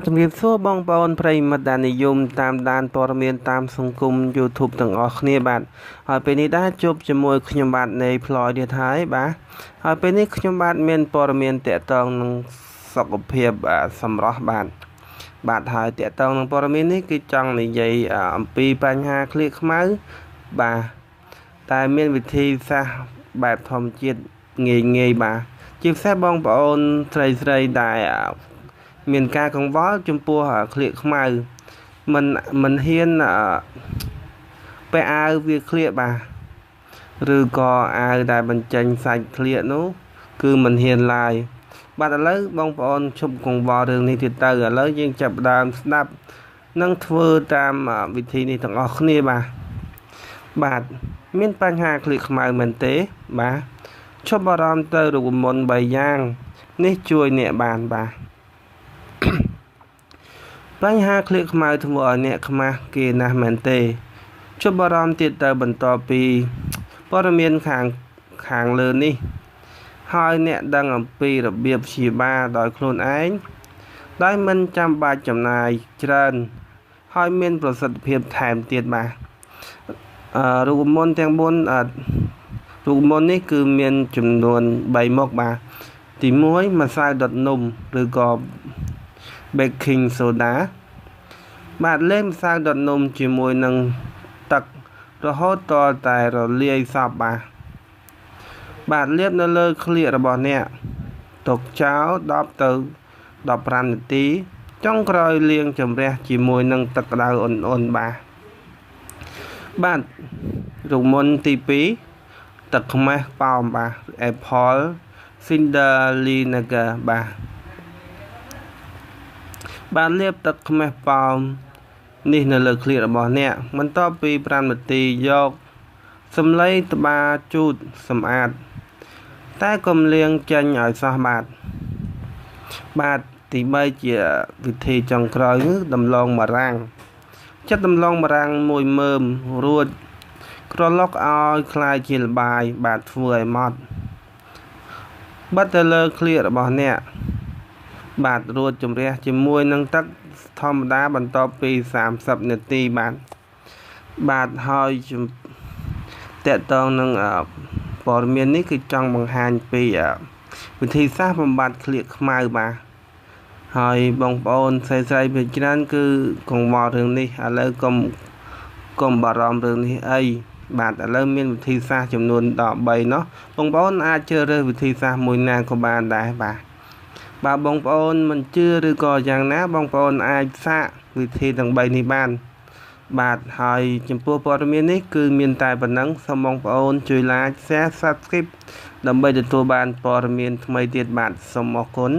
ជំរាបសួរបងប្អូនប្រិយមិត្តដែលនិយមតាមដានព័ត៌មានតាមសង្គម YouTube ទាំងអស់គ្នាបាទហើយពេលនេះដែរជួបជាមួយខ្ញុំបាទនៃ Floyd ទៀតហើយបាទហើយពេលនេះខ្ញុំបាទមានព័ត៌មានតាក់ទងនឹងសុខភាពសម្រស់បាទហើយតាក់ទងនឹងព័ត៌មាននេះគឺចង់និយាយអំពីបញ្ហាក្លៀកខ្មៅបាទតែមានវិធីសាស្ត្របែបធម្មជាតិងាយបាទជាពិសេសបងប្អូនស្រីដែលមានការកង្វល់ចំពោះក្លៀកខ្មៅមិនហ៊ានពាក់អាវវាក្លៀកបាទឬក៏អាវដែលបញ្ចេញសាច់ក្លៀកនោះគឺមិនហ៊ានឡើយបាទឥឡូវបងប្អូនជប់កង្វល់រឿងនេះទៀតទៅឥឡូវយើងចាប់ផ្ដើមស្ដាប់និងធ្វើតាមវិធីនេះទាំងអស់គ្នាបាទមានបញ្ហាក្លៀកខ្មៅមែនទេបាទឈប់បារម្ភទៅរូបមន្ត3យ៉ាងនេះជួយអ្នកបានបាទបញ្ហាក្លៀកខ្មៅធ្វើឲ្យអ្នកខ្មាស់គេណាស់មែនទេជប់បារម្ភទៀតទៅបន្តពីព័ត៌មានខាងលើនេះហើយអ្នកដឹងអំពីរបៀបព្យាបាលដោយខ្លួនឯងដោយមិនចាំបាច់ចំណាយច្រើនហើយមានប្រសិទ្ធភាពថែមទៀតបាទរូបមន្តទាំង4រូបមន្តនេះគឺមានចំនួន3មុខបាទទី1ម្សៅដុតនំឬក៏ baking soda បាទលេងម្សៅដុតនំជាមួយនឹងទឹករហូតទាល់តែរលាយសព្វបាទលាបនៅលើក្លៀករបស់អ្នកទុកចោល10ទៅ15នាទីចុងក្រោយលាងជម្រះជាមួយនឹងទឹកក្តៅអ៊ុនបាទរូបមន្តទី2ទឹកខ្មេះប៉ោមបាទ Apple Cider Vinegar បាទលាបទឹកខ្មេះប៉ោមនេះនៅលើក្លៀករបស់អ្នកបន្ទាប់ពី5នាទីយកសំឡីត្បាល់ជូតសម្អាតតែកុំលាងចេញឲ្យសោះបាទទី3ជាវិធីចុងក្រោយគឺដំឡូងបារាំងចាត់ដំឡូងបារាំងមួយមើមរួចក្រឡុកឲ្យคล้ายជាល្បាយបាទធ្វើឲ្យម៉ត់បិទទៅលើក្លៀករបស់អ្នកបាទរួចជម្រះជាមួយនឹងទឹកធម្មតាបន្ទាប់ពី30នាទីបាទហើយតកតងនឹងព័ត៌មាននេះគឺចង់បង្ហាញពីវិធីសាស្ត្របំបត្តិក្លៀកខ្មៅបាទហើយបងប្អូនស្រីភាគច្រើនគឺកង្វល់រឿងនេះឥឡូវកុំបារម្ភរឿងនេះអីបាទឥឡូវមានវិធីសាស្ត្រចំនួន13នោះបងប្អូនអាចជ្រើសរើសវិធីសាស្ត្រមួយណាក៏បានដែរបាទបងប្អូនមិនជឿឬក៏យ៉ាងណាបងប្អូនអាចសាកវិធីទាំង3នេះបានបាទហើយចំពោះព័ត៌មាននេះគឺមានតែប៉ុណ្ណឹងសូមបងប្អូនជួយ like share subscribe ដើម្បីទទួលបានព័ត៌មានថ្មីទៀតបាទសូមអរគុណ